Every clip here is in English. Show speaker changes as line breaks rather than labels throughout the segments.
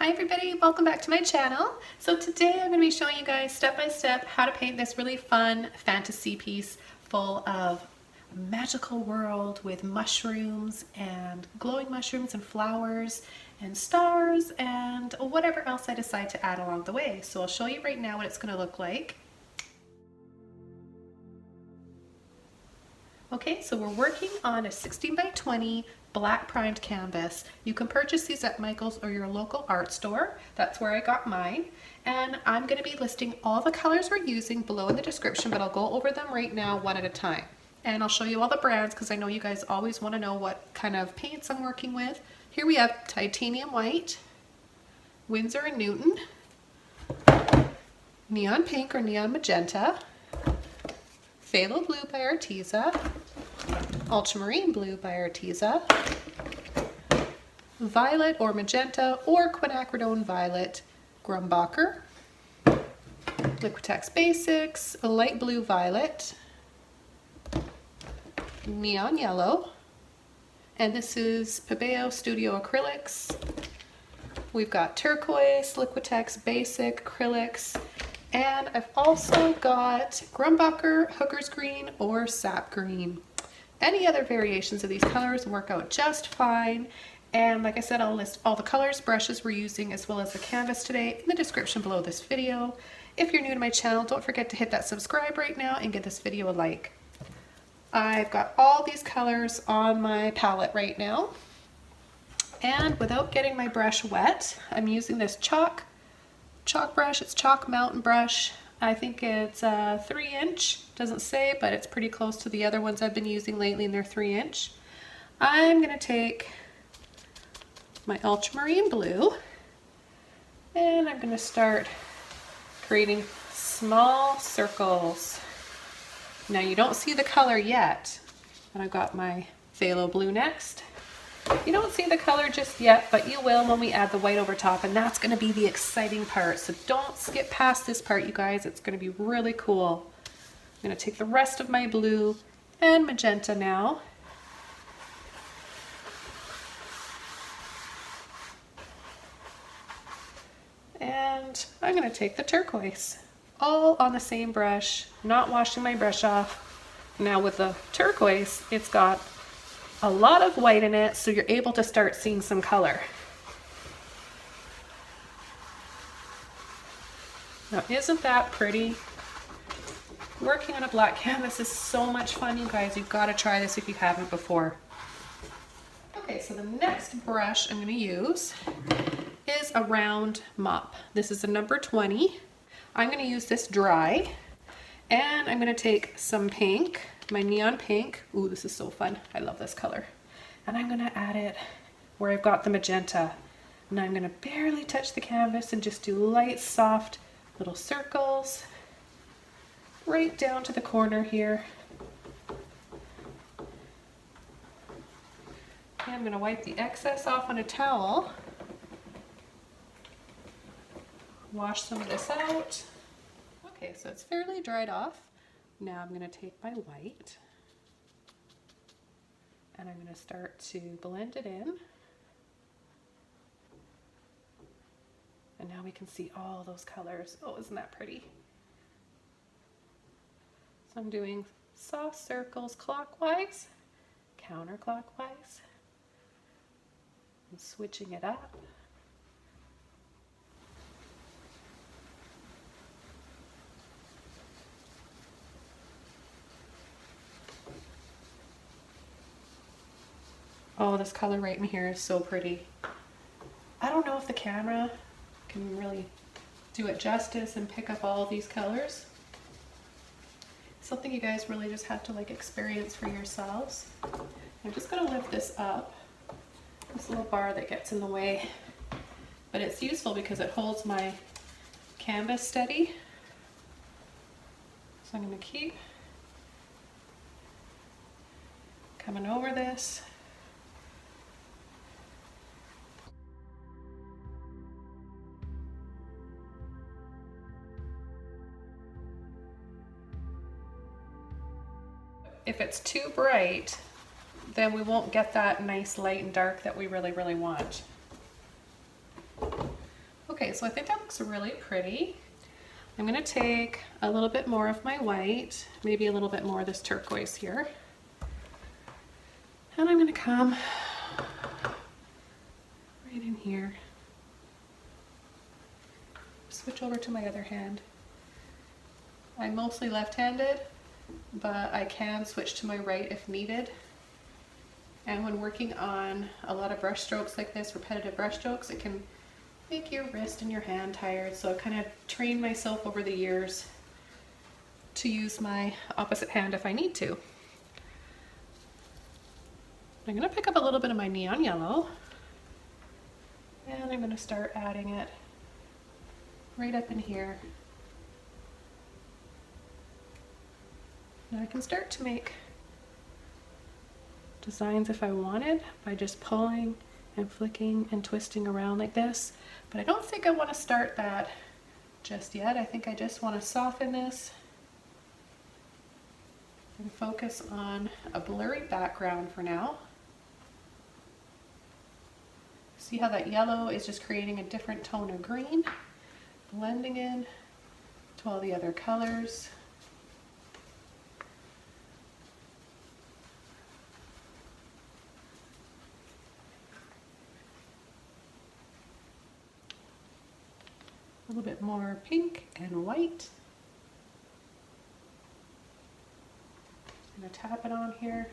Hi everybody, welcome back to my channel. So today I'm going to be showing you guys step by step how to paint this really fun fantasy piece full of a magical world with mushrooms and glowing mushrooms and flowers and stars and whatever else I decide to add along the way. So I'll show you right now what it's going to look like. Okay, so we're working on a 16 by 20 black primed canvas. You can purchase these at Michael's or your local art store. That's where I got mine. And I'm going to be listing all the colors we're using below in the description, but I'll go over them right now one at a time. And I'll show you all the brands because I know you guys always want to know what kind of paints I'm working with. Here we have titanium white, Winsor & Newton, neon pink or neon magenta, phthalo blue by Arteza, ultramarine blue by Arteza, violet or magenta or quinacridone violet Grumbacher, Liquitex Basics, a light blue violet, neon yellow, and this is Pthalo Studio Acrylics. We've got turquoise, Liquitex Basic Acrylics, and I've also got Grumbacher, Hooker's Green, or Sap Green. Any other variations of these colors work out just fine. And like I said, I'll list all the colors, brushes we're using, as well as the canvas today in the description below this video. If you're new to my channel, don't forget to hit that subscribe right now and give this video a like. I've got all these colors on my palette right now. And without getting my brush wet, I'm using this chalk brush. It's Chalk Mountain brush. I think it's 3-inch, doesn't say, but it's pretty close to the other ones I've been using lately, and they're 3-inch. I'm going to take my ultramarine blue and I'm going to start creating small circles. Now you don't see the color yet, but I've got my phthalo blue next. You don't see the color just yet, but you will when we add the white over top, and that's going to be the exciting part. So don't skip past this part, you guys. It's going to be really cool. I'm going to take the rest of my blue and magenta now. And I'm going to take the turquoise, all on the same brush, not washing my brush off. Now with the turquoise, it's got a lot of white in it, so you're able to start seeing some color. Now, isn't that pretty? Working on a black canvas is so much fun, you guys. You've got to try this if you haven't before. Okay, so the next brush I'm going to use is a round mop. This is a number 20. I'm going to use this dry, and I'm going to take some pink, my neon pink. Ooh, this is so fun. I love this color. And I'm going to add it where I've got the magenta. And I'm going to barely touch the canvas and just do light, soft little circles right down to the corner here. And I'm going to wipe the excess off on a towel. Wash some of this out. Okay, so it's fairly dried off. Now I'm going to take my white and I'm going to start to blend it in. And now we can see all those colors. Oh, isn't that pretty? So I'm doing soft circles clockwise, counterclockwise. I'm switching it up. Oh, this color right in here is so pretty. I don't know if the camera can really do it justice and pick up all of these colors. Something you guys really just have to like experience for yourselves. I'm just going to lift this up. This little bar that gets in the way. But it's useful because it holds my canvas steady. So I'm going to keep coming over this. If it's too bright, then we won't get that nice light and dark that we really, really want. Okay, so I think that looks really pretty. I'm gonna take a little bit more of my white, maybe a little bit more of this turquoise here. And I'm gonna come right in here. Switch over to my other hand. I'm mostly left-handed, but I can switch to my right if needed. And when working on a lot of brush strokes like this, repetitive brush strokes, it can make your wrist and your hand tired. So I've kind of trained myself over the years to use my opposite hand if I need to. I'm going to pick up a little bit of my neon yellow, and I'm going to start adding it right up in here. Now I can start to make designs if I wanted by just pulling and flicking and twisting around like this, but I don't think I want to start that just yet. I think I just want to soften this and focus on a blurry background for now. See how that yellow is just creating a different tone of green, blending in to all the other colors. A little bit more pink and white. I'm going to tap it on here.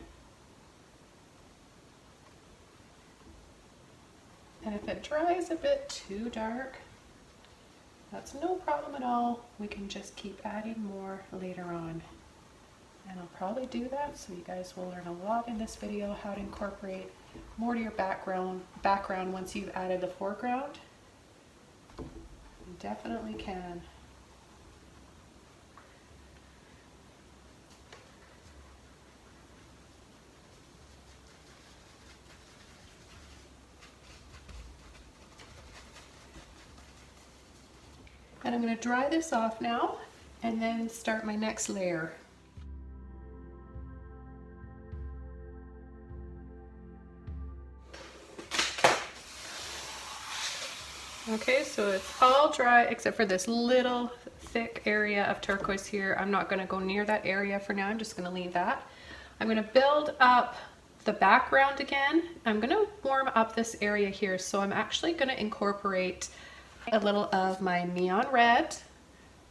And if it dries a bit too dark, that's no problem at all. We can just keep adding more later on. And I'll probably do that so you guys will learn a lot in this video how to incorporate more to your background once you've added the foreground. You definitely can. And I'm going to dry this off now and then start my next layer. Okay, so it's all dry except for this little thick area of turquoise here. I'm not going to go near that area for now. I'm just going to leave that. I'm going to build up the background again. I'm going to warm up this area here. So I'm actually going to incorporate a little of my neon red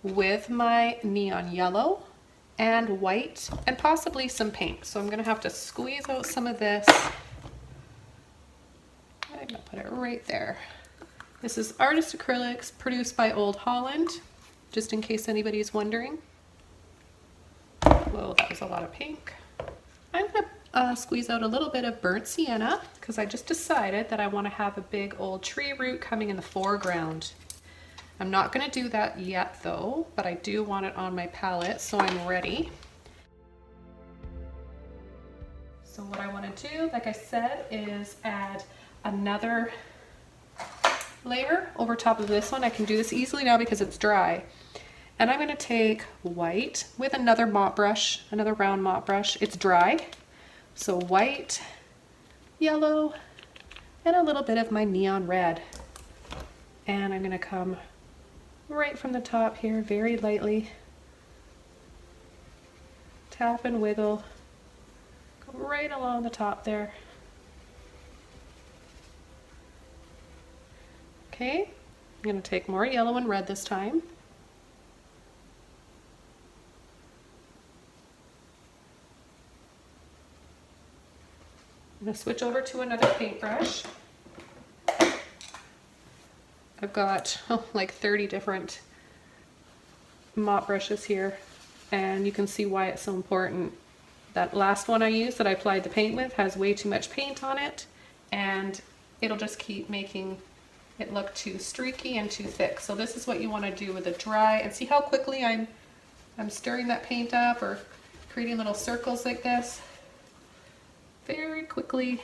with my neon yellow and white and possibly some pink. So I'm going to have to squeeze out some of this. I'm going to put it right there. This is Artist Acrylics produced by Old Holland, just in case anybody's wondering. Whoa, that was a lot of pink. I'm going to squeeze out a little bit of burnt sienna because I just decided that I want to have a big old tree root coming in the foreground. I'm not going to do that yet though, but I do want it on my palette, so I'm ready. So what I want to do, like I said, is add another layer over top of this one. I can do this easily now because it's dry. And I'm going to take white with another mop brush, another round mop brush. It's dry. So white, yellow, and a little bit of my neon red. And I'm going to come right from the top here, very lightly. Tap and wiggle. Go right along the top there. Okay, I'm going to take more yellow and red this time. I'm going to switch over to another paintbrush. I've got like 30 different mop brushes here, and you can see why it's so important. That last one I used that I applied the paint with has way too much paint on it, and it'll just keep making it look too streaky and too thick. So this is what you want to do with a dry, and see how quickly I'm stirring that paint up or creating little circles like this. Very quickly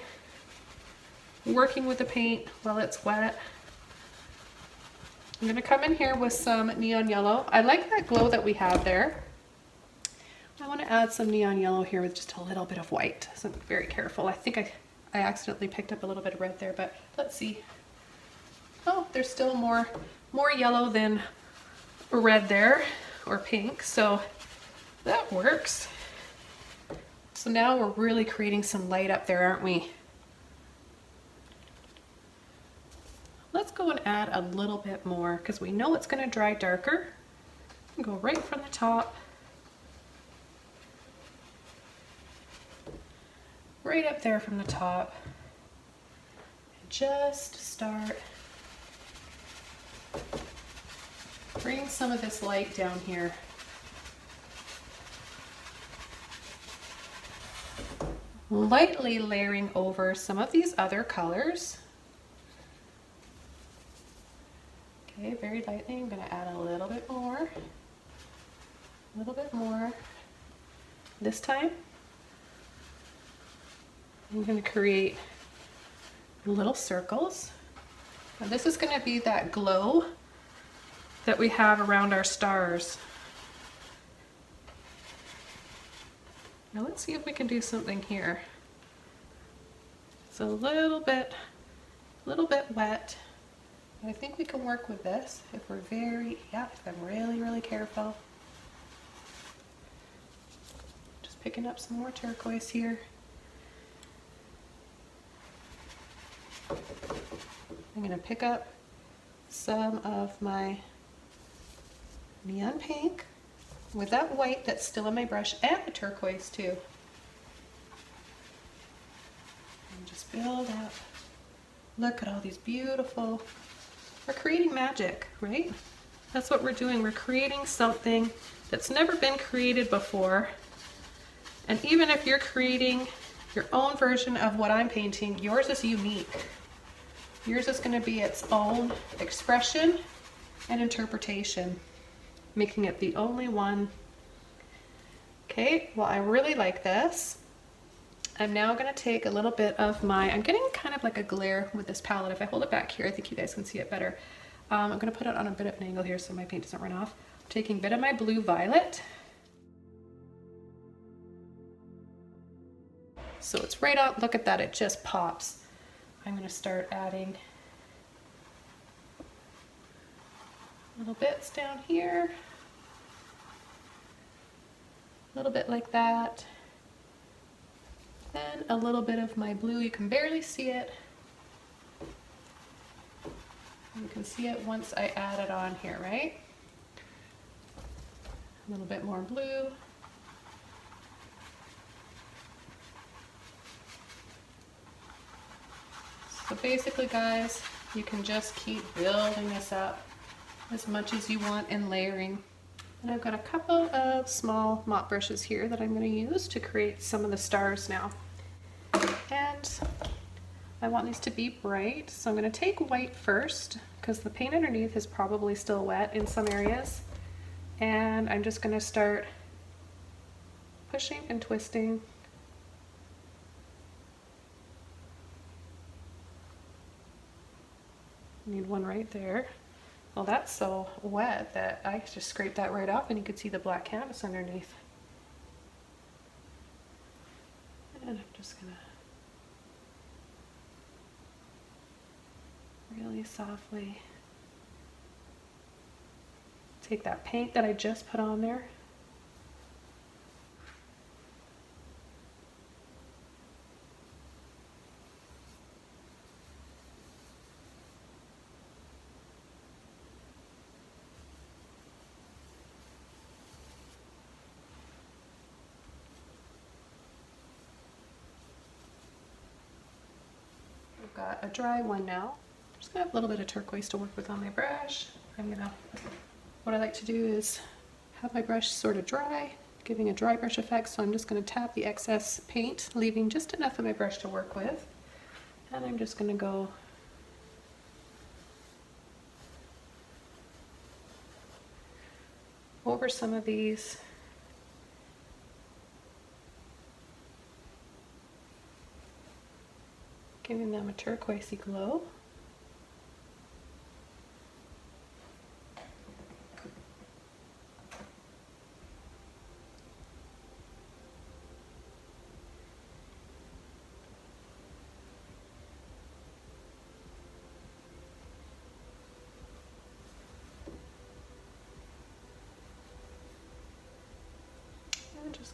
working with the paint while it's wet. I'm going to come in here with some neon yellow. I like that glow that we have there. I want to add some neon yellow here with just a little bit of white. So I'm very careful. I think I accidentally picked up a little bit of red there, but let's see. Oh, there's still more more yellow than red there, or pink, so that works. So now we're really creating some light up there, aren't we? Let's go and add a little bit more because we know it's going to dry darker. Go right from the top, right up there from the top, and just start bringing some of this light down here. Lightly layering over some of these other colors. Okay, very lightly. I'm going to add a little bit more. A little bit more. This time, I'm going to create little circles. Now this is going to be that glow that we have around our stars. Now let's see if we can do something here. It's a little bit wet. But I think we can work with this if we're if I'm really careful. Just picking up some more turquoise here. I'm gonna pick up some of my neon pink with that white that's still in my brush and the turquoise too. And just build up. Look at all these beautiful, we're creating magic, right? That's what we're doing. We're creating something that's never been created before. And even if you're creating your own version of what I'm painting, yours is unique. Yours is going to be its own expression and interpretation, making it the only one. Okay, well, I really like this. I'm now going to take a little bit of I'm getting kind of like a glare with this palette. If I hold it back here, I think you guys can see it better. I'm going to put it on a bit of an angle here so my paint doesn't run off. I'm taking a bit of my blue violet. So it's right on, look at that, it just pops. I'm going to start adding little bits down here. A little bit like that. Then a little bit of my blue, you can barely see it. You can see it once I add it on here, right? A little bit more blue. So basically, guys, you can just keep building this up as much as you want in layering. And I've got a couple of small mop brushes here that I'm going to use to create some of the stars now. And I want these to be bright, so I'm going to take white first because the paint underneath is probably still wet in some areas. And I'm just going to start pushing and twisting. Need one right there. Well, that's so wet that I just scraped that right off and you could see the black canvas underneath. And I'm just gonna really softly take that paint that I just put on there. Got a dry one now. I'm just gonna have a little bit of turquoise to work with on my brush. What I like to do is have my brush sort of dry, giving a dry brush effect, so I'm just gonna tap the excess paint, leaving just enough of my brush to work with. And I'm just gonna go over some of these. Giving them a turquoisey glow.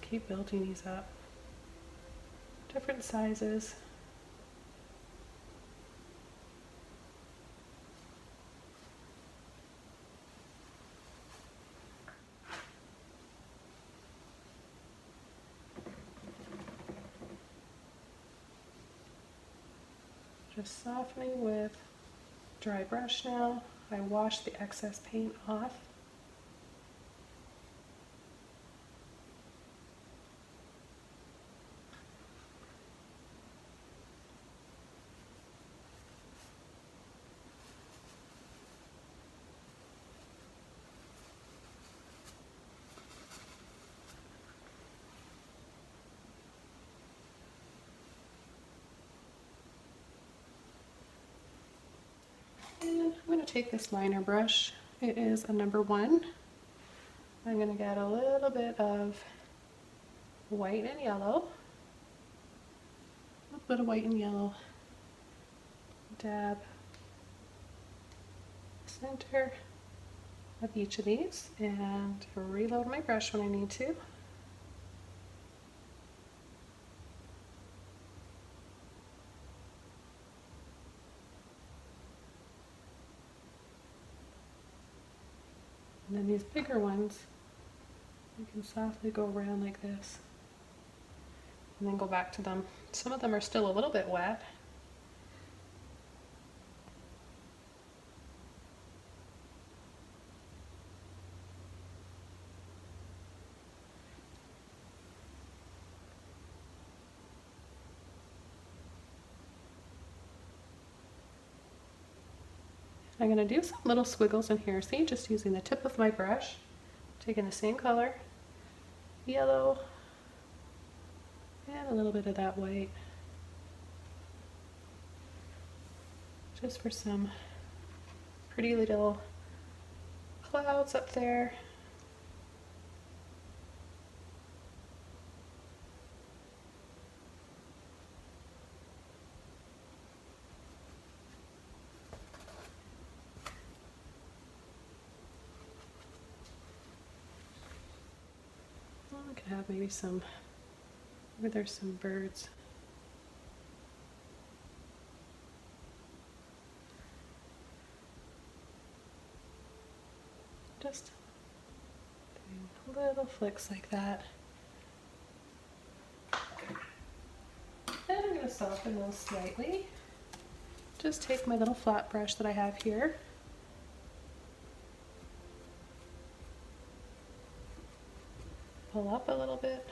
keep building these up. Different sizes. Just softening with dry brush now. I washed the excess paint off. And I'm going to take this liner brush. It is a number 1. I'm going to get a little bit of white and yellow. A little bit of white and yellow. Dab center of each of these and reload my brush when I need to. And then these bigger ones, you can softly go around like this and then go back to them. Some of them are still a little bit wet. I'm going to do some little squiggles in here. See, just using the tip of my brush, taking the same color, yellow, and a little bit of that white, just for some pretty little clouds up there. I could have maybe some, maybe there's some birds. Just doing little flicks like that. And I'm going to soften those slightly. Just take my little flat brush that I have here. Pull up a little bit.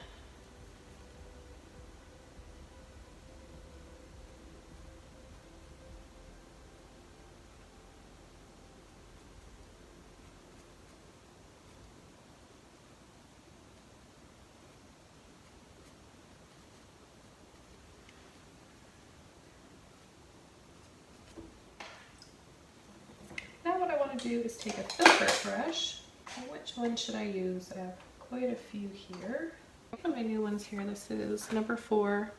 Now what I want to do is take a Filbert brush. Which one should I use? I have quite a few here. One of my new ones here, this is number 4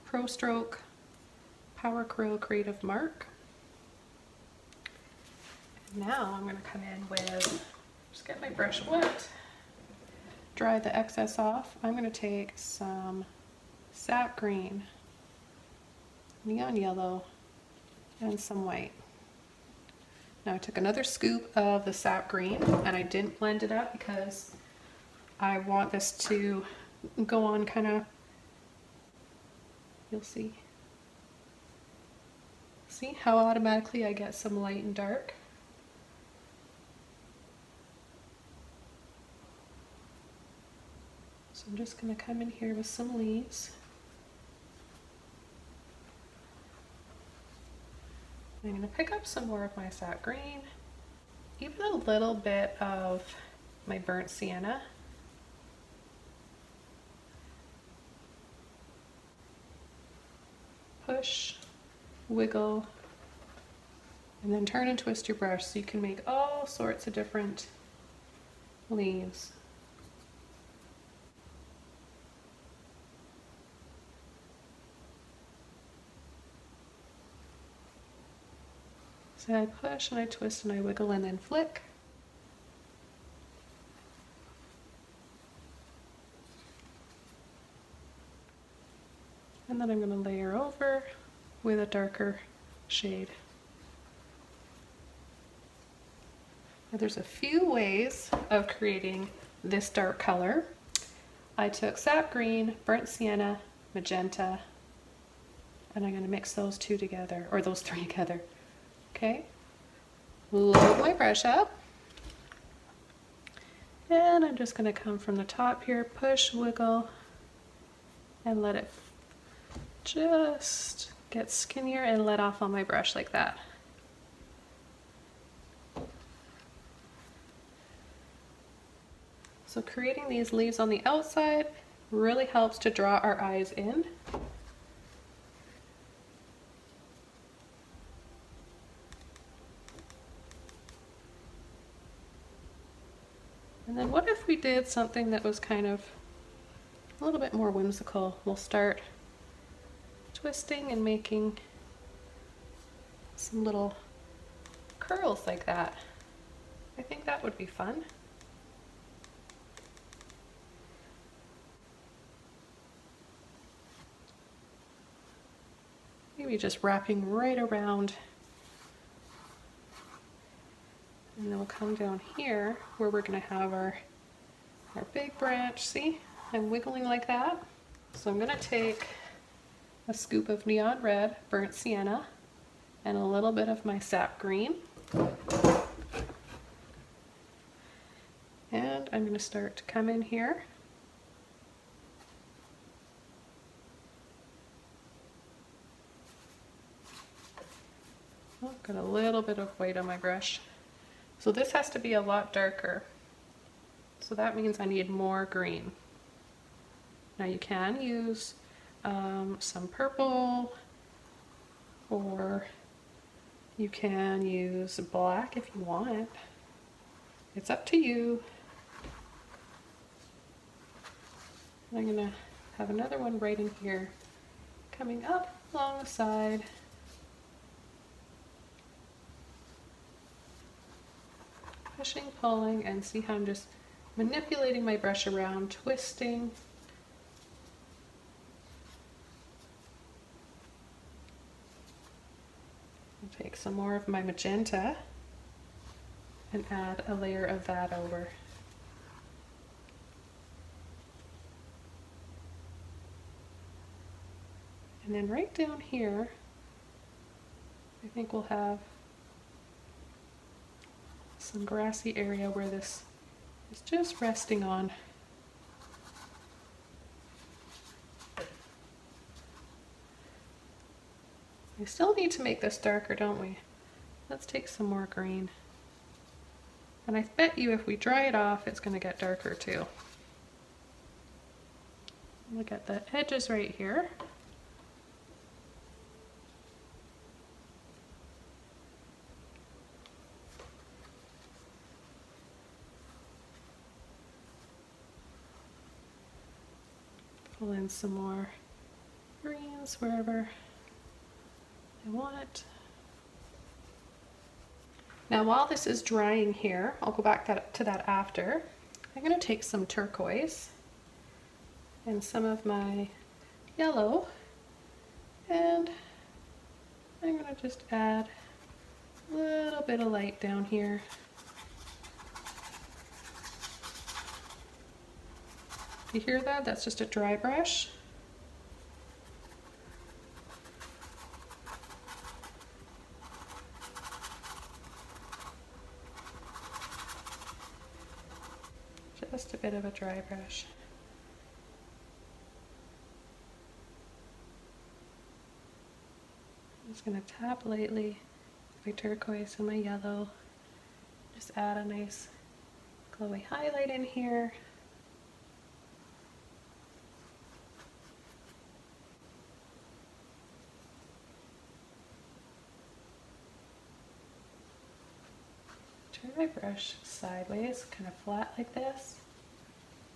Pro Stroke Power Curl Creative Mark. And now I'm going to come in with, just get my brush wet, dry the excess off. I'm going to take some sap green, neon yellow, and some white. Now I took another scoop of the sap green and I didn't blend it up because I want this to go on kind of, you'll see. See how automatically I get some light and dark? So I'm just going to come in here with some leaves. I'm going to pick up some more of my sap green, even a little bit of my burnt sienna. Push, wiggle, and then turn and twist your brush so you can make all sorts of different leaves. So I push and I twist and I wiggle and then flick. And then I'm going to layer over with a darker shade. Now, there's a few ways of creating this dark color. I took sap green, burnt sienna, magenta, and I'm going to mix those two together, or those three together. Okay, load my brush up, and I'm just going to come from the top here, push, wiggle, and let it just get skinnier and let off on my brush like that. So creating these leaves on the outside really helps to draw our eyes in. And then what if we did something that was kind of a little bit more whimsical? We'll start twisting and making some little curls like that. I think that would be fun. Maybe just wrapping right around. And then we'll come down here where we're going to have our big branch. See, I'm wiggling like that. So I'm going to take a scoop of neon red, burnt sienna, and a little bit of my sap green. And I'm going to start to come in here. Oh, got a little bit of white on my brush. So this has to be a lot darker. So that means I need more green. Now you can use some purple, or you can use black if you want. It's up to you. I'm gonna have another one right in here, coming up along the side. Pushing, pulling, and see how I'm just manipulating my brush around, twisting. I'll take some more of my magenta and add a layer of that over. And then right down here, I think we'll have some grassy area where this is just resting on. We still need to make this darker, don't we? Let's take some more green. And I bet you if we dry it off, it's going to get darker too. Look at the edges right here. Pull in some more greens wherever I want. Now while this is drying here, I'll go back to that after. I'm going to take some turquoise and some of my yellow, and I'm going to just add a little bit of light down here. You hear that? That's just a dry brush. Just a bit of a dry brush. I'm just going to tap lightly my turquoise and my yellow. Just add a nice glowy highlight in here. Turn my brush sideways, kind of flat like this,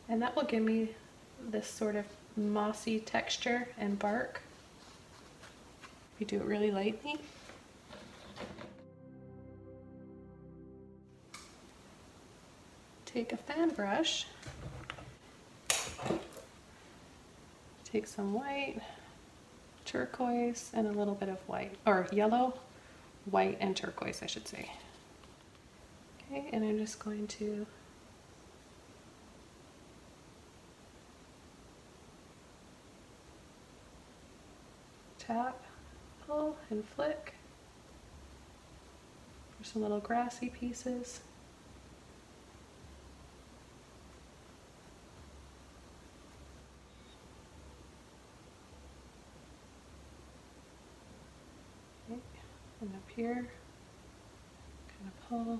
and that will give me this sort of mossy texture and bark if you do it really lightly. Take a fan brush, take some white, turquoise, and a little bit of white, or yellow, white, and turquoise, I should say. Okay, and I'm just going to tap, pull, and flick for some little grassy pieces. Okay, and up here, kind of pull,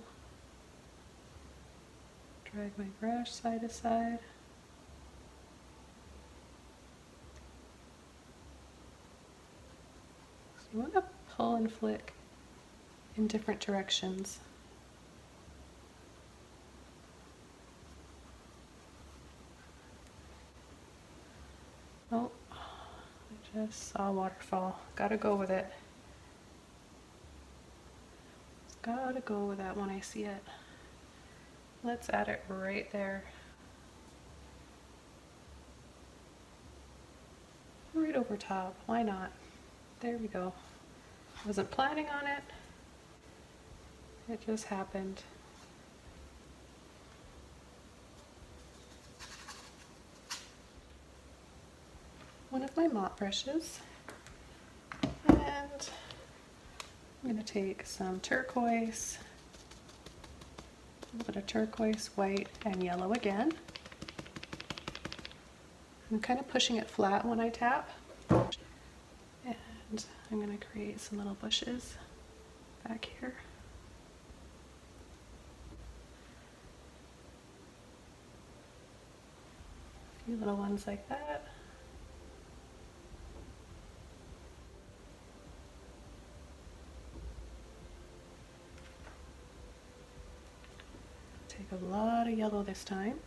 drag my brush side to side. So you want to pull and flick in different directions. Oh, I just saw a waterfall. Gotta go with it. Gotta go with that when I see it. Let's add it right there. Right over top. Why not? There we go. Wasn't planning on it. It just happened. One of my mop brushes, and I'm going to take some turquoise, a little bit of turquoise, white, and yellow again. I'm kind of pushing it flat when I tap, and I'm going to create some little bushes back here. A few little ones like that. Take a lot of yellow this time,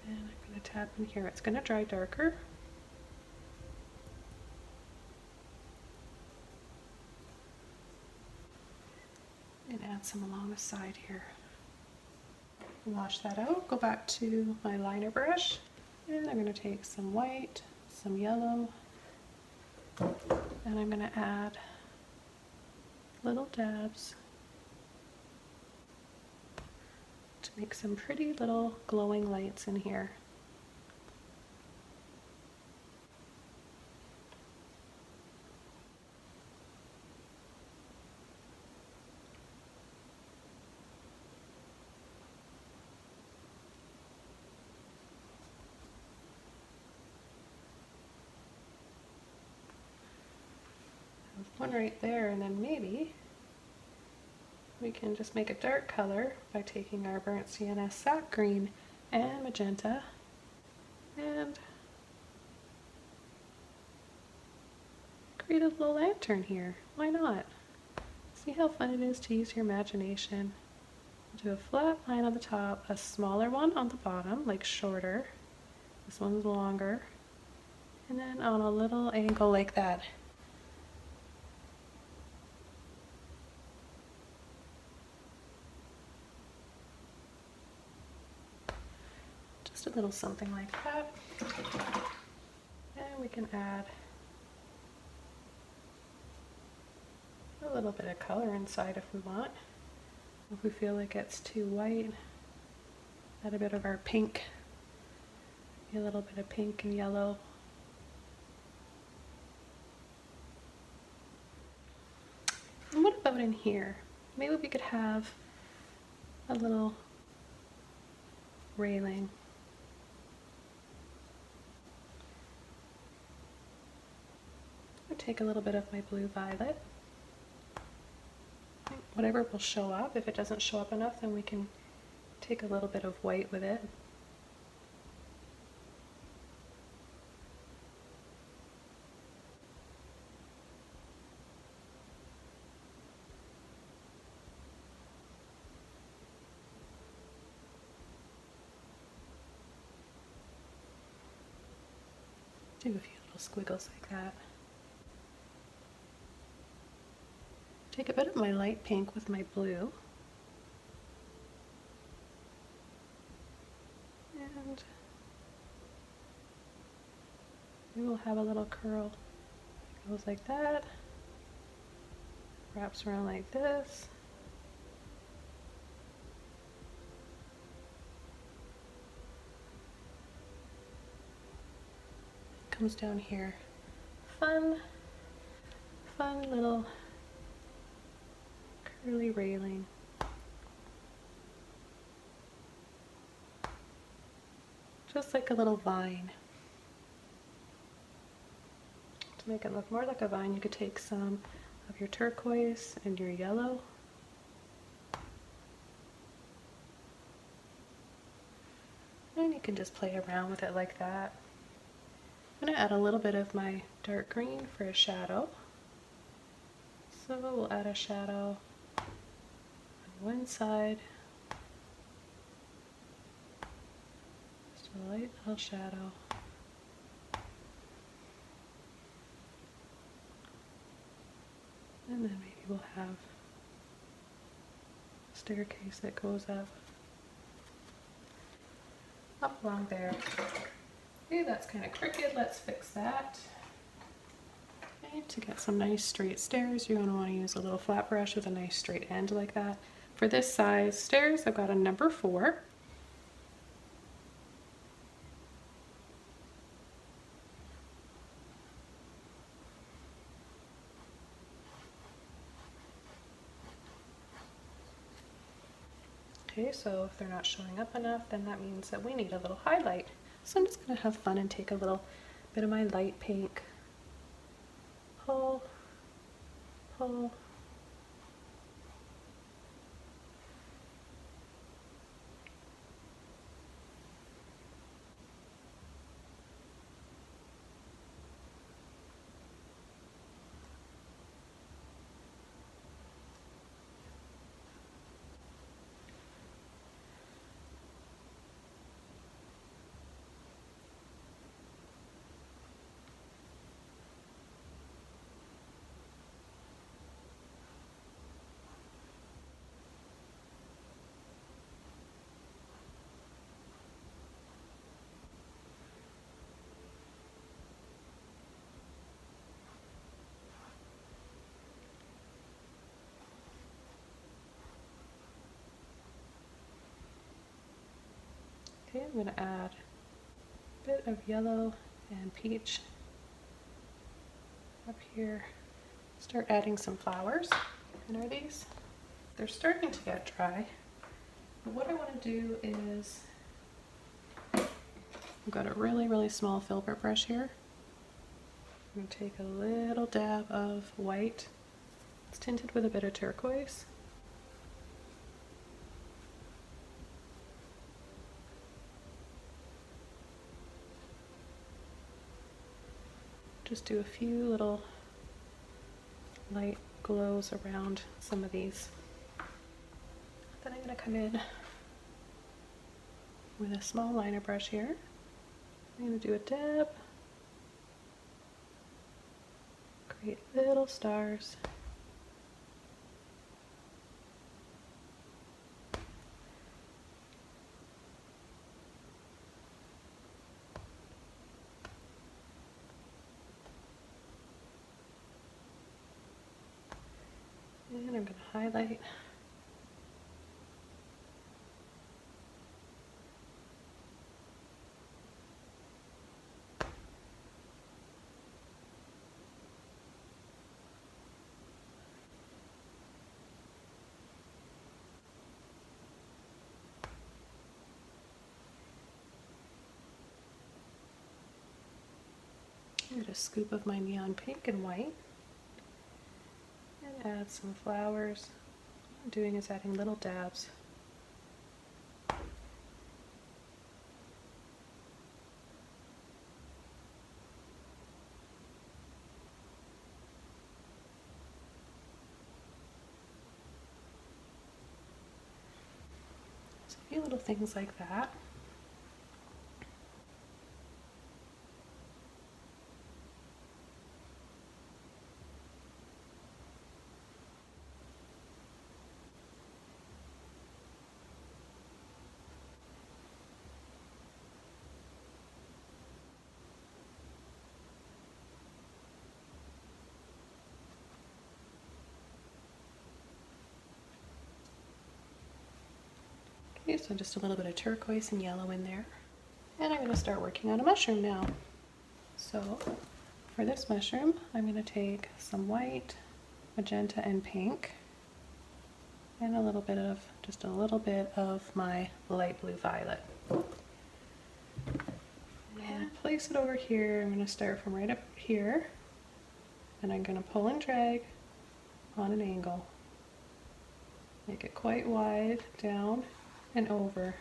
and I'm going to tap in here. It's going to dry darker. And add some along the side here. Wash that out, go back to my liner brush, and I'm going to take some white, some yellow, and I'm going to add little dabs to make some pretty little glowing lights in here. One right there, and then maybe we can just make a dark color by taking our burnt sienna, sap green, and magenta, and create a little lantern here. Why not? See how fun it is to use your imagination. Do a flat line on the top, a smaller one on the bottom, like shorter. This one's longer. And then on a little angle like that. Just a little something like that. And we can add a little bit of color inside if we want. If we feel like it's too white, add a bit of our pink. A little bit of pink and yellow. And what about in here? Maybe we could have a little railing. I'll take a little bit of my blue violet. Whatever will show up. If it doesn't show up enough, then we can take a little bit of white with it. Do a few little squiggles like that. Take a bit of my light pink with my blue. And we will have a little curl Goes like that, wraps around like this. Comes down here. Fun little curly railing. Just like a little vine. To make it look more like a vine, you could take some of your turquoise and your yellow. And you can just play around with it like that. I'm going to add a little bit of my dark green for a shadow. So we'll add a shadow on one side. Just a light little shadow. And then maybe we'll have a staircase that goes up along there. Okay, that's kind of crooked. Let's fix that. Okay, to get some nice straight stairs, you're going to want to use a little flat brush with a nice straight end like that. For this size stairs, I've got a number 4. Okay, so if they're not showing up enough, then that means that we need a little highlight. So I'm just going to have fun and take a little bit of my light pink, pull, pull, Okay, I'm going to add a bit of yellow and peach up here. Start adding some flowers. And are these? They're starting to get dry. But what I want to do is, I've got a really small filbert brush here. I'm going to take a little dab of white. It's tinted with a bit of turquoise. Just do a few little light glows around some of these. Then I'm going to come in with a small liner brush here. I'm going to do a dab, create little stars. And I'm going to highlight. Get a scoop of my neon pink and white. And add some flowers. What I'm doing is adding little dabs. So a few little things like that. Okay, so just a little bit of turquoise and yellow in there. And I'm going to start working on a mushroom now. So for this mushroom, I'm going to take some white, magenta, and pink, and just a little bit of my light blue violet. And place it over here. I'm going to start from right up here, and I'm going to pull and drag on an angle. Make it quite wide, down and over.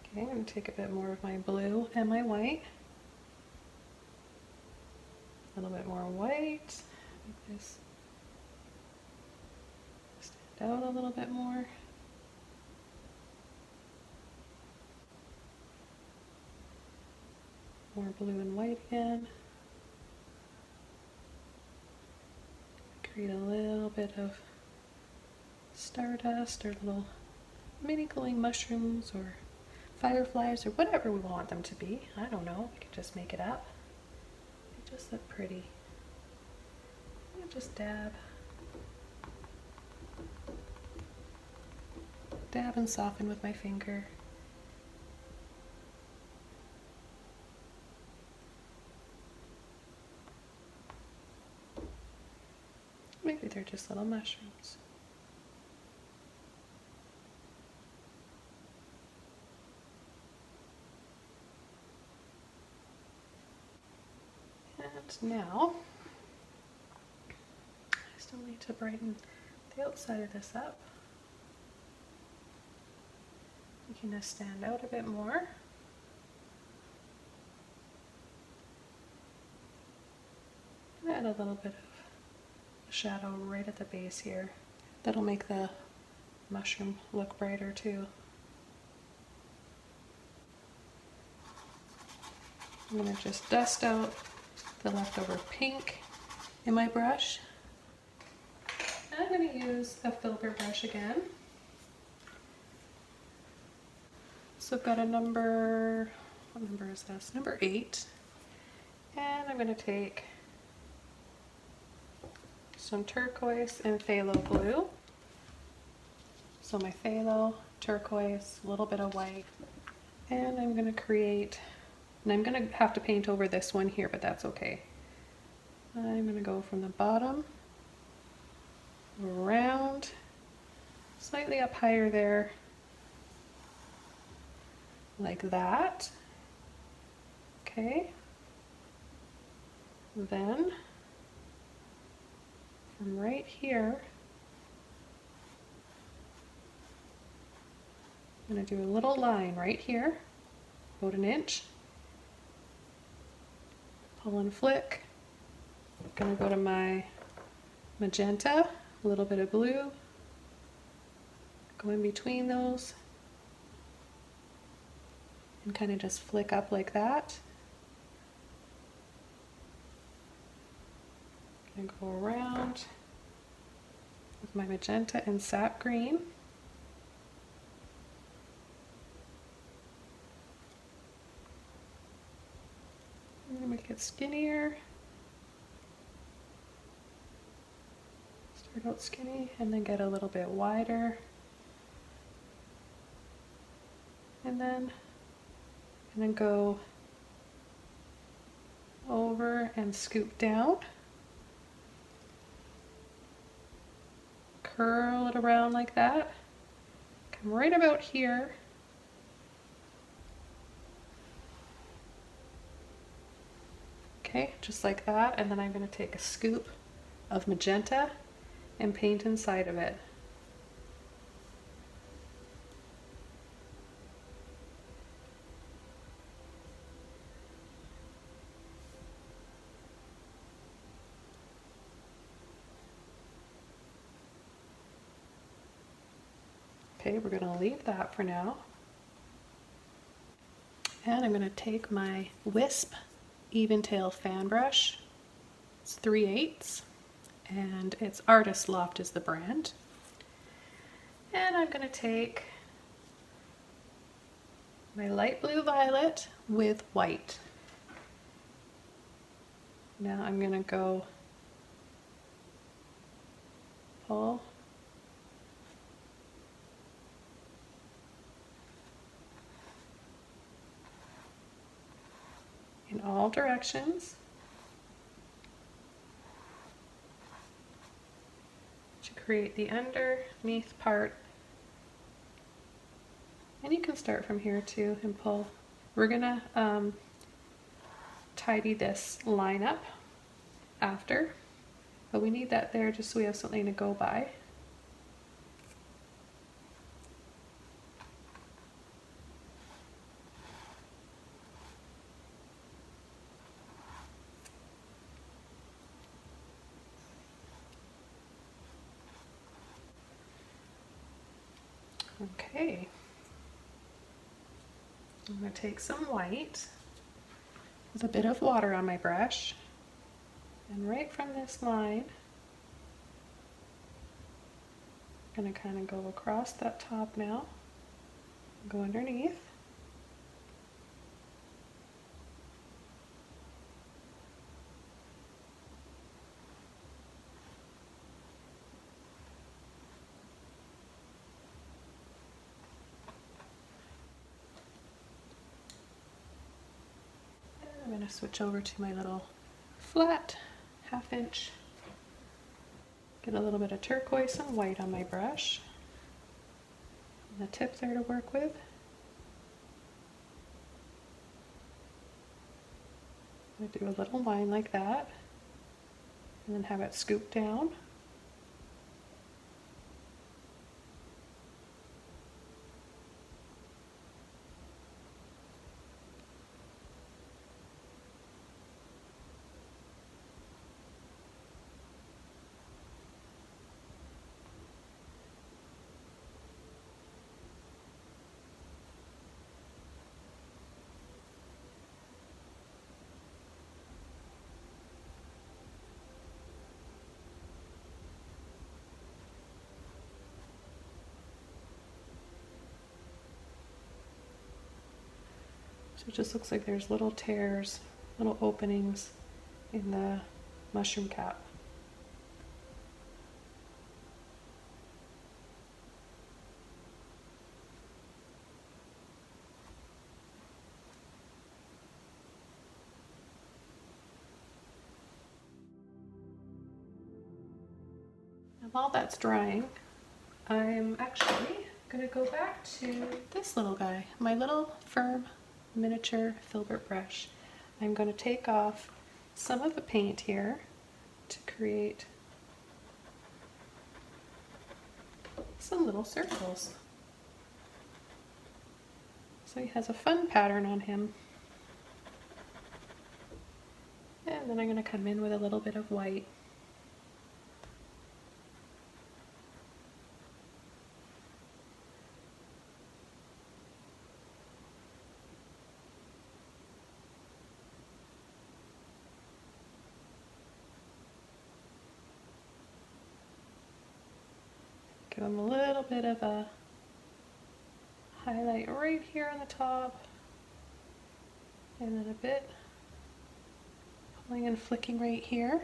Okay, I'm going to take a bit more of my blue and my white. A little bit more white. Make this stand out a little bit more. More blue and white again. Create a little bit of stardust or little mini glowing mushrooms or fireflies or whatever we want them to be. I don't know. We can just make it up. They just look pretty. And just dab. Dab and soften with my finger. Maybe they're just little mushrooms. And now, I still need to brighten the outside of this up. Making this stand out a bit more. And add a little bit of shadow right at the base here. That'll make the mushroom look brighter too. I'm going to just dust out the leftover pink in my brush. And I'm going to use a Filbert brush again. So I've got a number, what number is this? Number 8. And I'm going to take some turquoise and phthalo blue. So my phthalo, turquoise, a little bit of white. And I'm going to create, and I'm going to have to paint over this one here, but that's okay. I'm going to go from the bottom, around, slightly up higher there, like that. Okay. Then, from right here, I'm going to do a little line right here, about an inch. Pull and flick. I'm going to go to my magenta, a little bit of blue, go in between those, and kind of just flick up like that. I'm going to go around with my magenta and sap green. I'm going to make it skinnier. Start out skinny and then get a little bit wider. And then go over and scoop down. Curl it around like that. Come right about here. Okay, just like that. And then I'm going to take a scoop of magenta and paint inside of it. Okay, we're going to leave that for now. And I'm going to take my Wisp eventail fan brush. It's 3/8 and it's Artist Loft is the brand. And I'm going to take my light blue violet with white. Now I'm going to go pull all directions to create the underneath part. And you can start from here too and pull. We're gonna tidy this line up after, but we need that there just so we have something to go by. Okay, I'm going to take some white with a bit of water on my brush, and right from this line, I'm going to kind of go across that top now, go underneath. I'm going to switch over to my little flat 1/2 inch. Get a little bit of turquoise and white on my brush. And the tip there to work with. I'm going to do a little line like that, and then have it scoop down. So it just looks like there's little tears, little openings in the mushroom cap. And while that's drying, I'm actually going to go back to this little guy, my little firm miniature Filbert brush. I'm going to take off some of the paint here to create some little circles. So he has a fun pattern on him. And then I'm going to come in with a little bit of white. Give him a little bit of a highlight right here on the top, and then a bit pulling and flicking right here.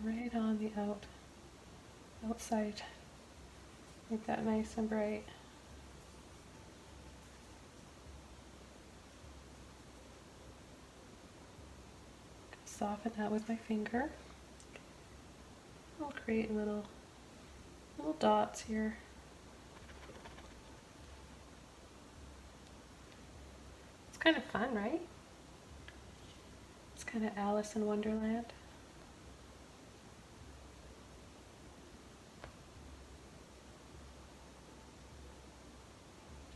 Right on the outside, make that nice and bright. Soften that with my finger. I'll create little dots here. It's kind of fun, right? It's kind of Alice in Wonderland.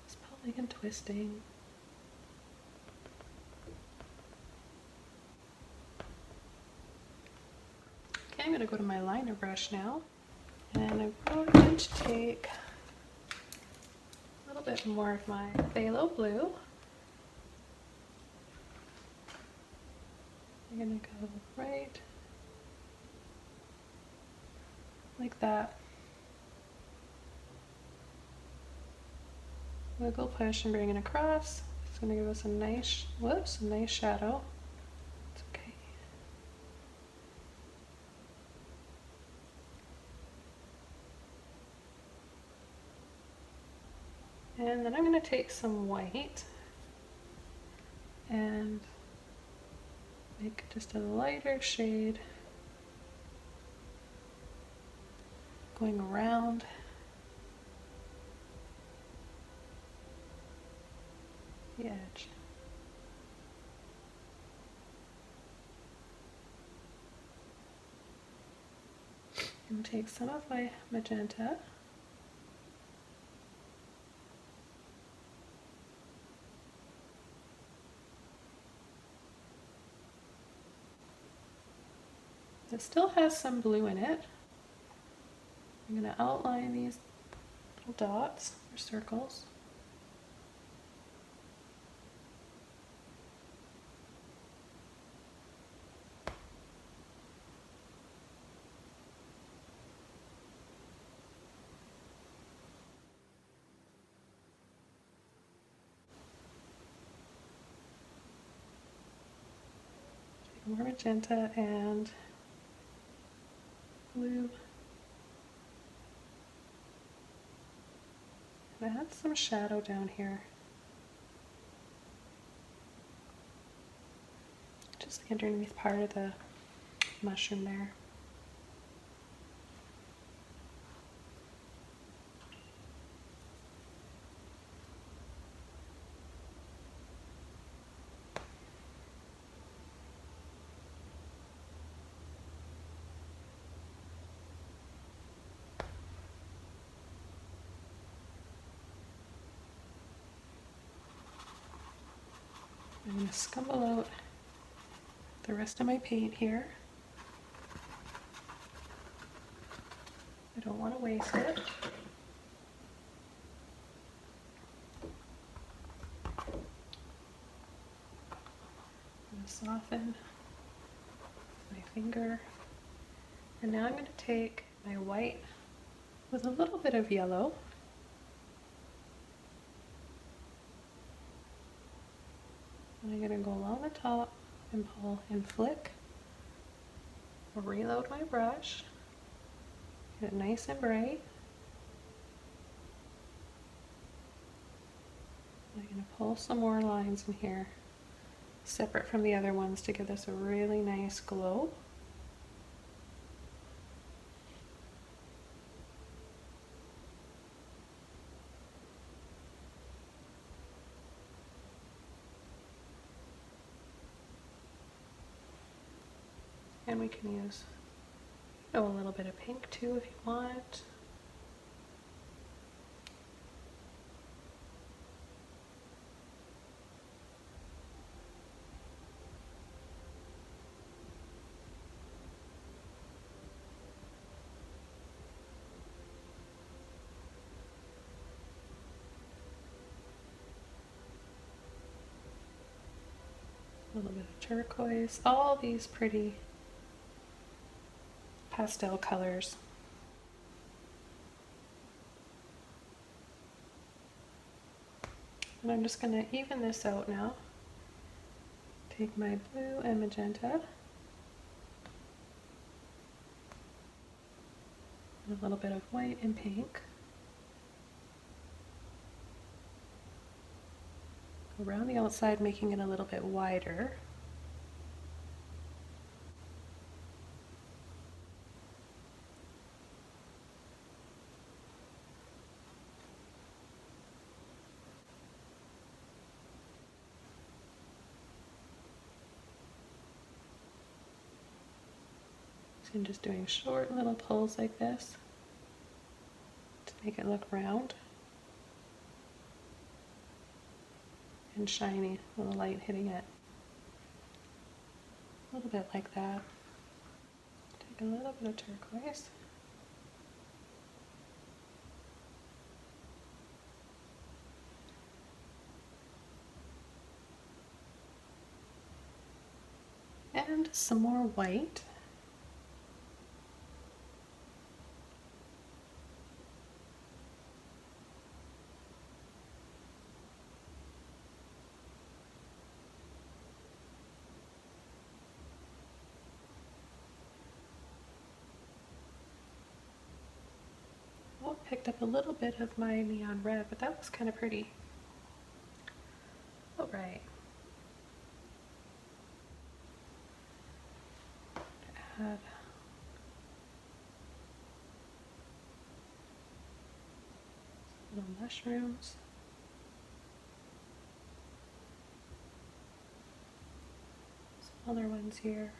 Just pulling and twisting. I'm going to go to my liner brush now, and I'm going to take a little bit more of my phthalo blue. I'm going to go right like that. Wiggle, push, and bring it across. It's going to give us a nice, a nice shadow. It's okay. And then I'm going to take some white and make just a lighter shade going around the edge. And take some of my magenta it still has some blue in it. I'm going to outline these little dots or circles. More magenta and blue. And add some shadow down here. Just underneath part of the mushroom there. I'm going to scumble out the rest of my paint here. I don't want to waste it. I'm going to soften my finger. And now I'm going to take my white with a little bit of yellow. And I'm going to go along the top and pull and flick. I'll reload my brush. Get it nice and bright. I'm going to pull some more lines in here, separate from the other ones, to give this a really nice glow. And we can use a little bit of pink too if you want. A little bit of turquoise, all these pretty pastel colors. And I'm just going to even this out now. Take my blue and magenta, and a little bit of white and pink. Around the outside, making it a little bit wider. So I'm just doing short little pulls like this to make it look round and shiny with the light hitting it. A little bit like that. Take a little bit of turquoise. And some more white. Picked up a little bit of my neon red, but that was kind of pretty. All right. Add little mushrooms. Some other ones here.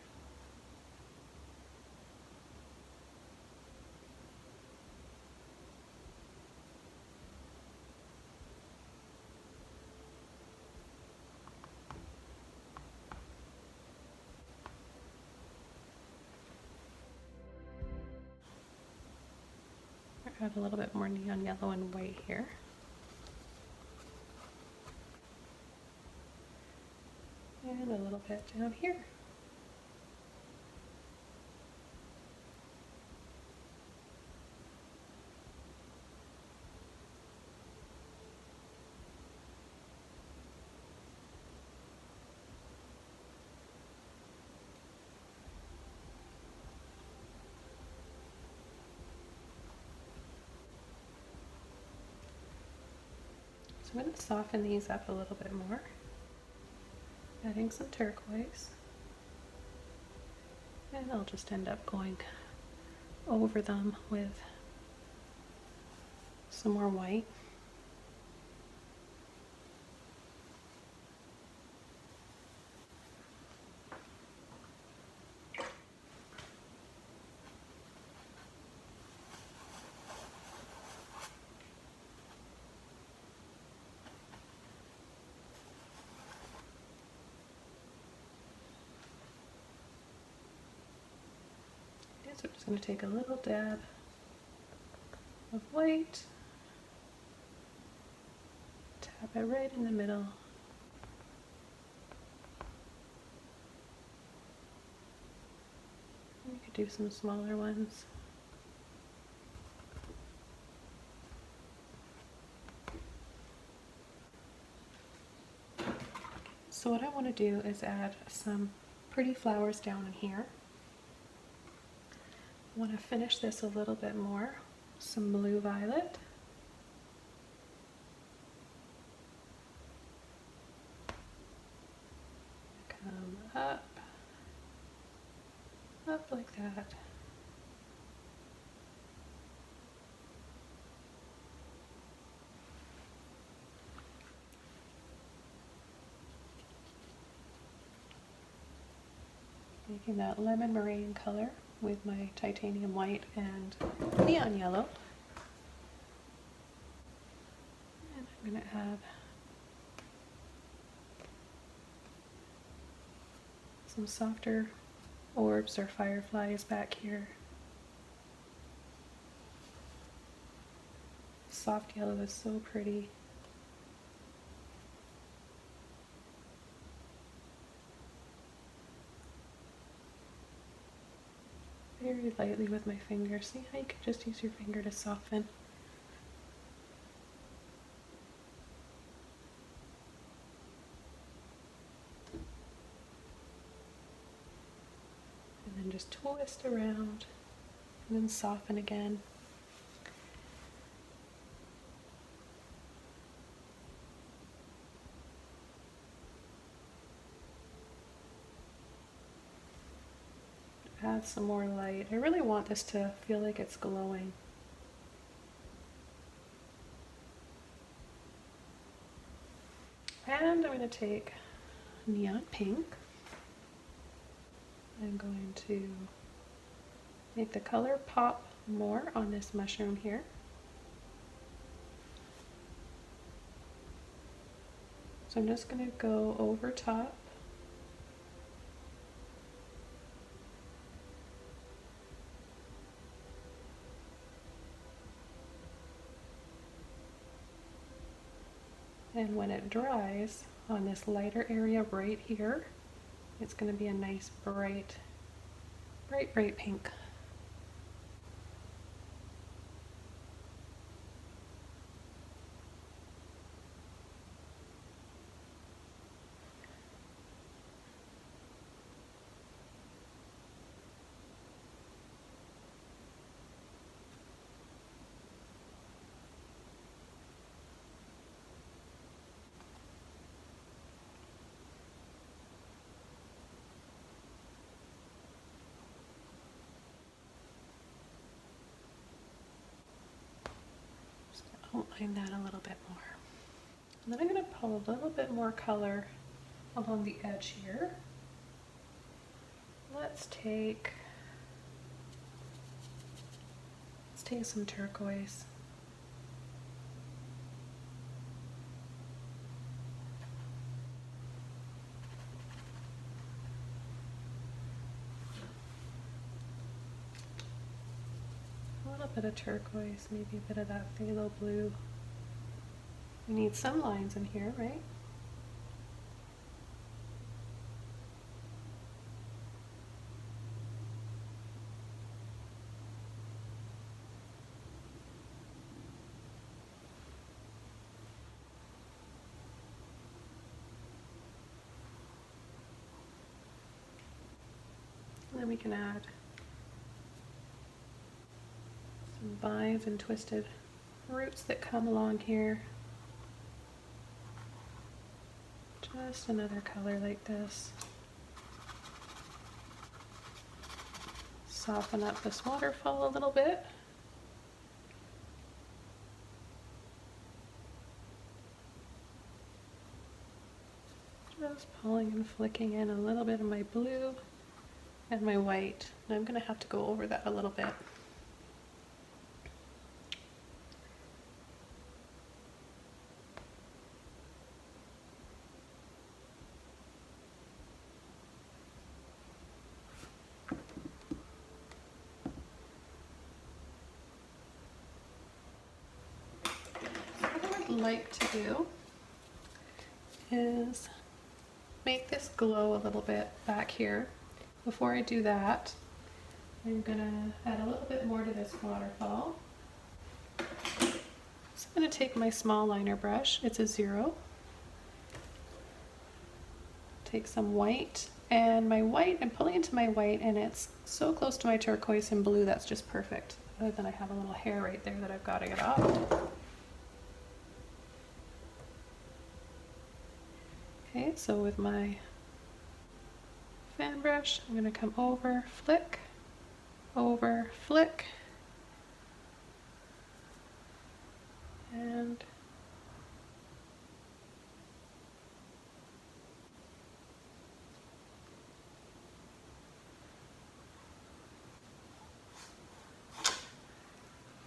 Add a little bit more neon yellow and white here. And a little bit down here. So I'm going to soften these up a little bit more, adding some turquoise, and I'll just end up going over them with some more white. So I'm just going to take a little dab of white, tap it right in the middle. You could do some smaller ones. So what I want to do is add some pretty flowers down in here. I want to finish this a little bit more. Some blue violet. Come up like that. Making that lemon meringue color with my titanium white and neon yellow. And I'm going to add some softer orbs or fireflies back here. Soft yellow is so pretty. Very lightly with my finger. See how you can just use your finger to soften. And then just twist around and then soften again. Add some more light. I really want this to feel like it's glowing. And I'm going to take neon pink. I'm going to make the color pop more on this mushroom here. So I'm just going to go over top. And when it dries on this lighter area right here, it's going to be a nice bright pink. outline that a little bit more. And then I'm going to pull a little bit more color along the edge here. Let's take some turquoise. A little bit of turquoise, maybe a bit of that phthalo blue. We need some lines in here, right? And then we can add some vines and twisted roots that come along here. Just another color like this. Soften up this waterfall a little bit. Just pulling and flicking in a little bit of my blue and my white. And I'm going to have to go over that a little bit. Like to do is make this glow a little bit back here. Before I do that, I'm gonna add a little bit more to this waterfall. So I'm gonna take my small liner brush, it's a 0. Take some white, and my white, I'm pulling into my white and it's so close to my turquoise and blue, that's just perfect. Other than I have a little hair right there that I've got to get off. Okay, so with my fan brush, I'm going to come over, flick, and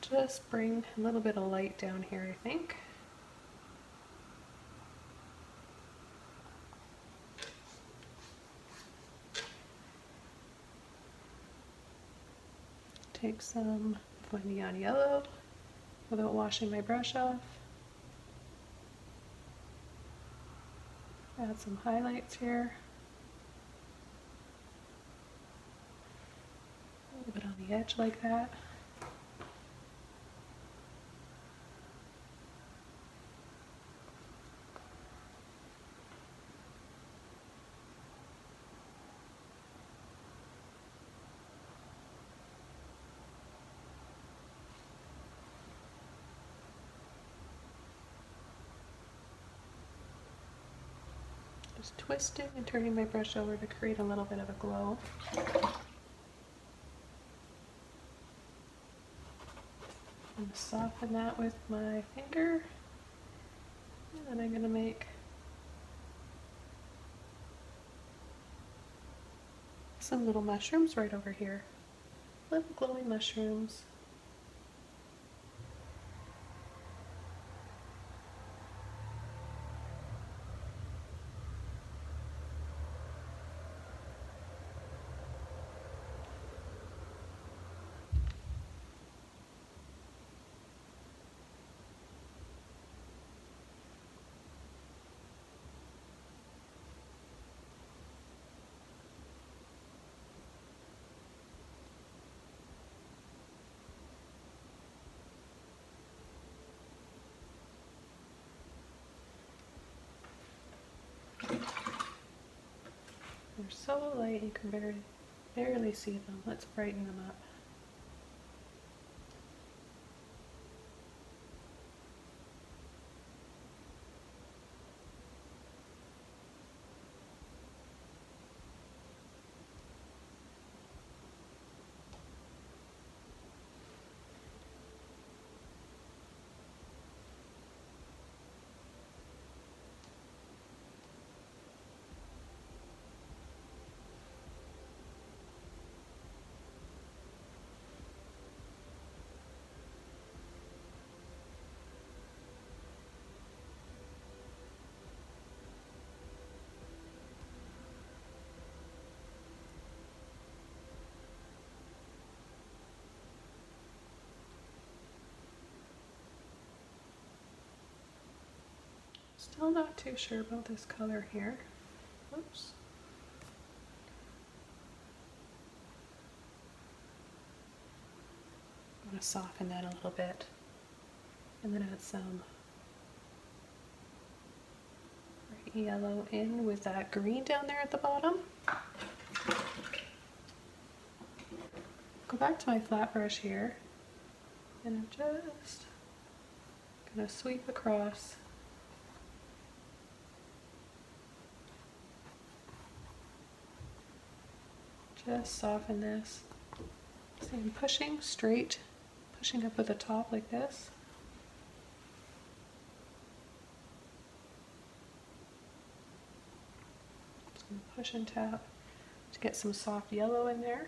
just bring a little bit of light down here, I think. Take some of my neon yellow without washing my brush off. Add some highlights here. A little bit on the edge like that. Just twisting and turning my brush over to create a little bit of a glow. I'm going to soften that with my finger, and then I'm going to make some little mushrooms right over here. Little glowing mushrooms. They're so light you can barely see them. Let's brighten them up. Still not too sure about this color here. Oops. I'm going to soften that a little bit and then add some bright yellow in with that green down there at the bottom. Go back to my flat brush here and I'm just going to sweep across. Just soften this. See, I'm pushing straight, pushing up at the top like this. Just going to push and tap to get some soft yellow in there.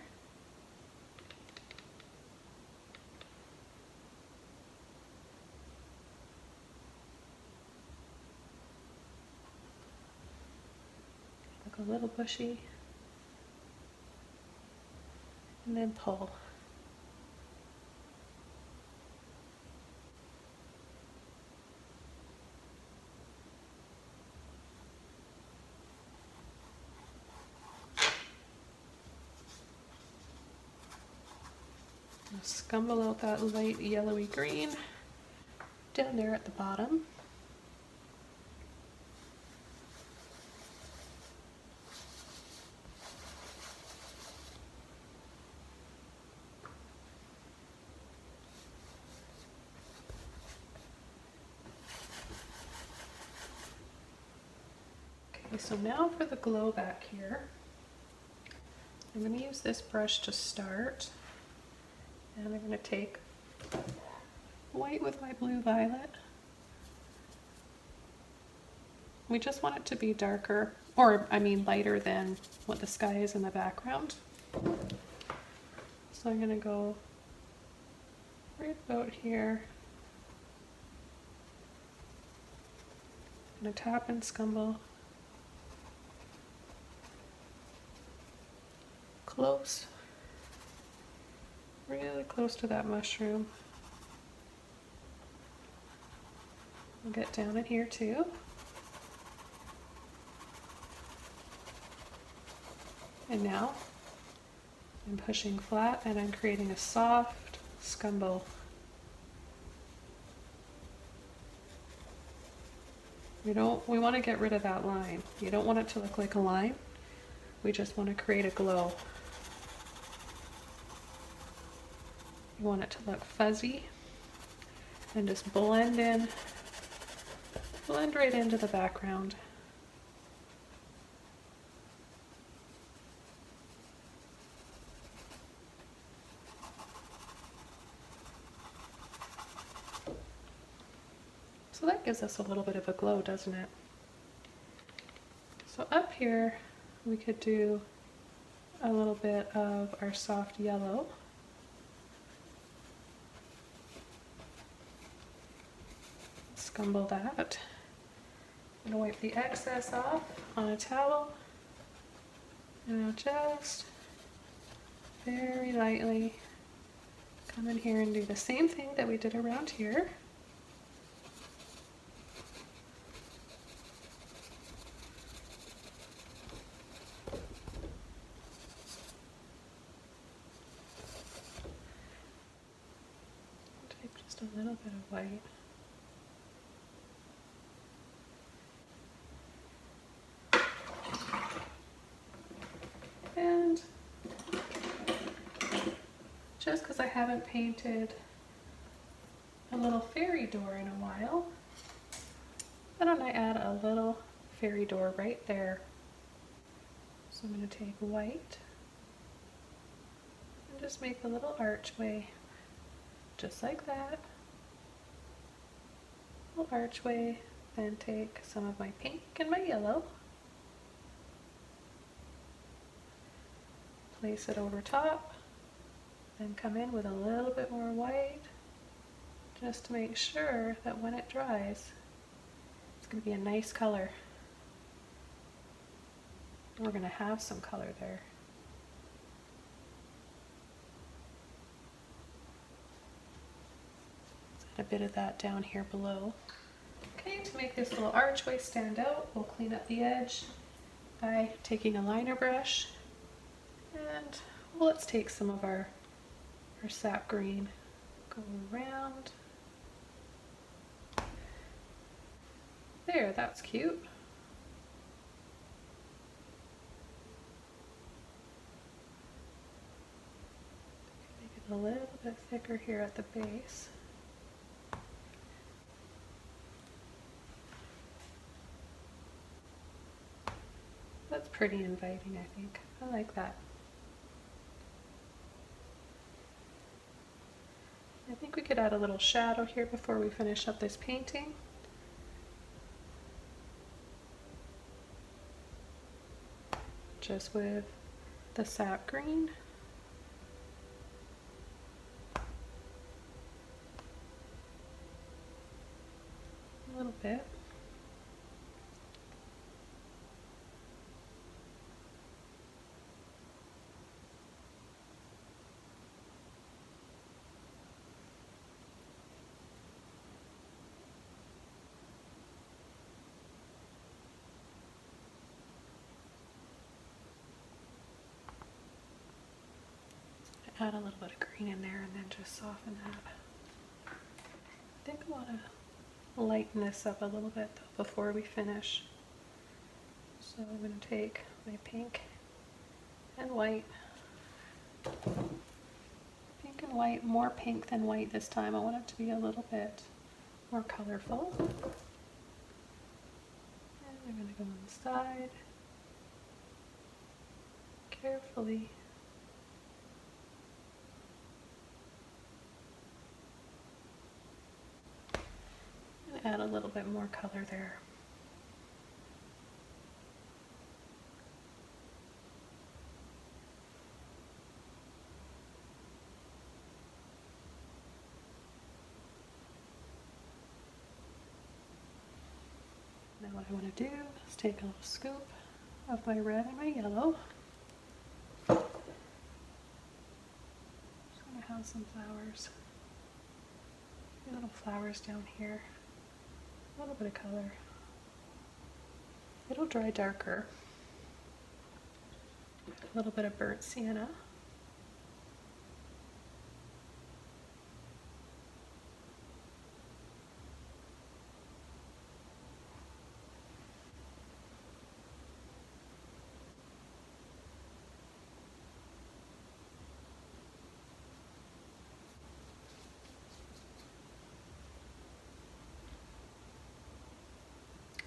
Look a little bushy. And then pull. Scumble out that light yellowy green down there at the bottom. Okay, so now for the glow back here. I'm going to use this brush to start. And I'm going to take white with my blue violet. We just want it to be darker, or I mean lighter than what the sky is in the background. So I'm going to go right about here. I'm going to tap and scumble close. Really close to that mushroom. I'll get down in here too. And now I'm pushing flat and I'm creating a soft scumble. We want to get rid of that line. You don't want it to look like a line. We just want to create a glow. You want it to look fuzzy and just blend in, blend right into the background. So that gives us a little bit of a glow, doesn't it? So up here we could do a little bit of our soft yellow. Scumble that. I'm going to wipe the excess off on a towel, and I'll just very lightly come in here and do the same thing that we did around here. Take just a little bit of white. And just because I haven't painted a little fairy door in a while, why don't I add a little fairy door right there? So I'm going to take white and just make a little archway, just like that. Little archway, then take some of my pink and my yellow. Place it over top, then come in with a little bit more white, just to make sure that when it dries, it's going to be a nice color. We're going to have some color there. Let's add a bit of that down here below. Okay, to make this little archway stand out, we'll clean up the edge by taking a liner brush, and well, let's take some of our sap green, go around. There, that's cute. Make it a little bit thicker here at the base. That's pretty inviting, I think. I like that. I think we could add a little shadow here before we finish up this painting. Just with the sap green. A little bit. Add a little bit of green in there and then just soften that. I think I want to lighten this up a little bit though before we finish. So I'm going to take my pink and white. Pink and white, more pink than white this time. I want it to be a little bit more colorful. And I'm going to go on the side. Carefully. Add a little bit more color there. Now what I want to do is take a little scoop of my red and my yellow. Just going to have some flowers. Little flowers down here. A little bit of color. It'll dry darker. A little bit of burnt sienna.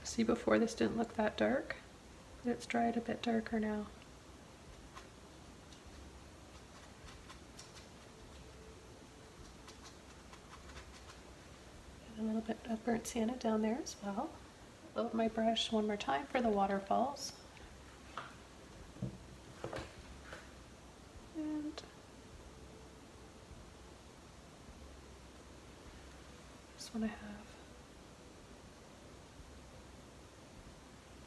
See, before this didn't look that dark, but it's dried a bit darker now. And a little bit of burnt sienna down there as well. Load my brush one more time for the waterfalls. And just want to have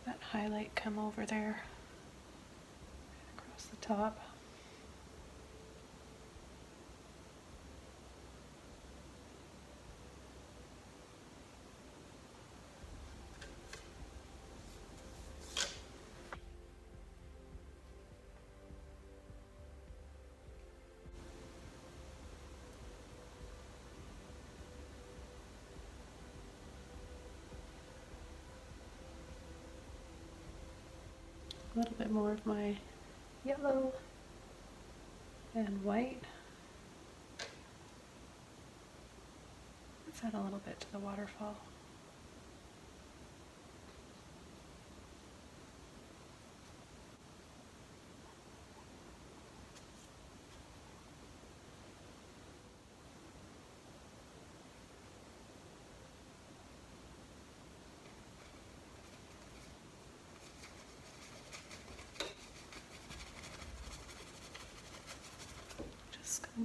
that highlight come over there across the top. A little bit more of my yellow and white. Let's add a little bit to the waterfall.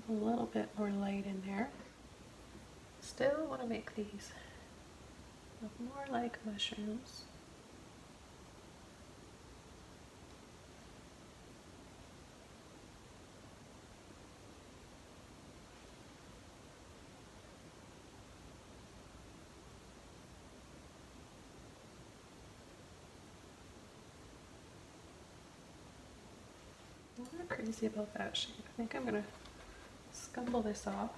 A little bit more light in there. Still want to make these look more like mushrooms. I'm not crazy about that shape. I think I'm gonna scumble this off.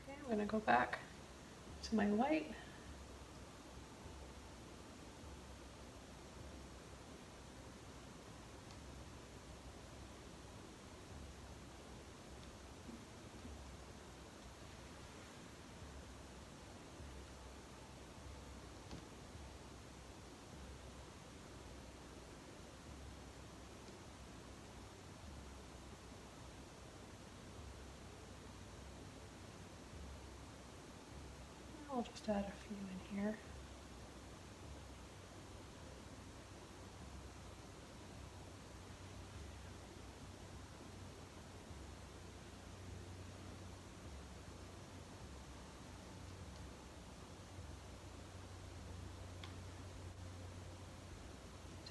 Okay, I'm gonna go back to my white. I'll just add a few in here.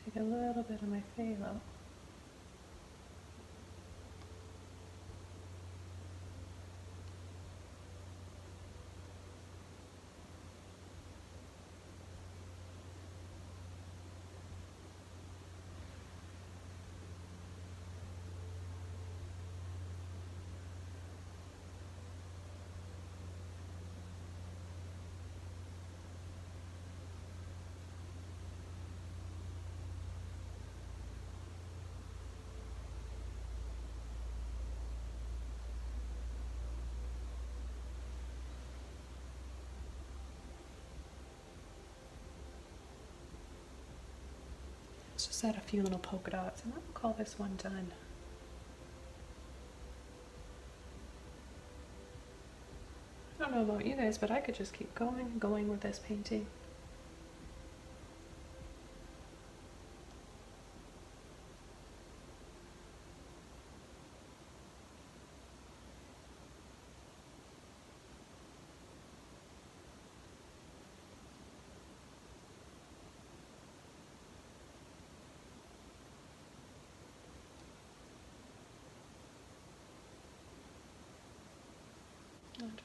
Take a little bit of my phthalo. Let's just add a few little polka dots and then we'll call this one done. I don't know about you guys, but I could just keep going and going with this painting.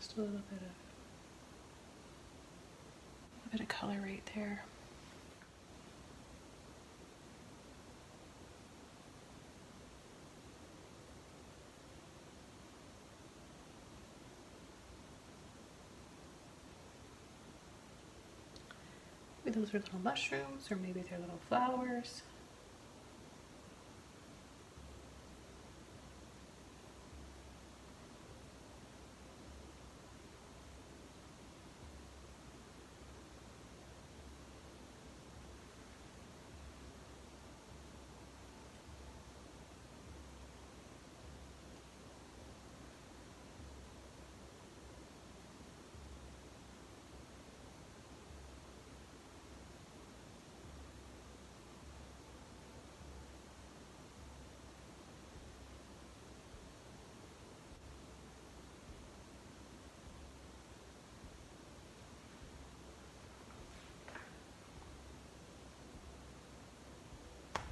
Just a little bit of color right there. Maybe those are little mushrooms, or maybe they're little flowers.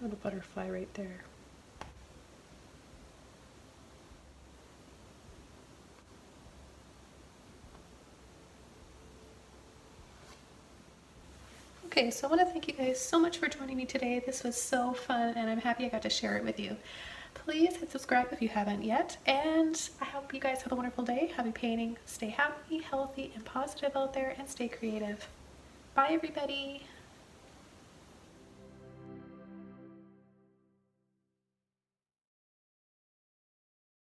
Little butterfly right there. Okay, so I want to thank you guys so much for joining me today. This was so fun and I'm happy I got to share it with you. Please hit subscribe if you haven't yet, and I hope you guys have a wonderful day. Happy painting. Stay happy, healthy, and positive out there, and stay creative. Bye, everybody.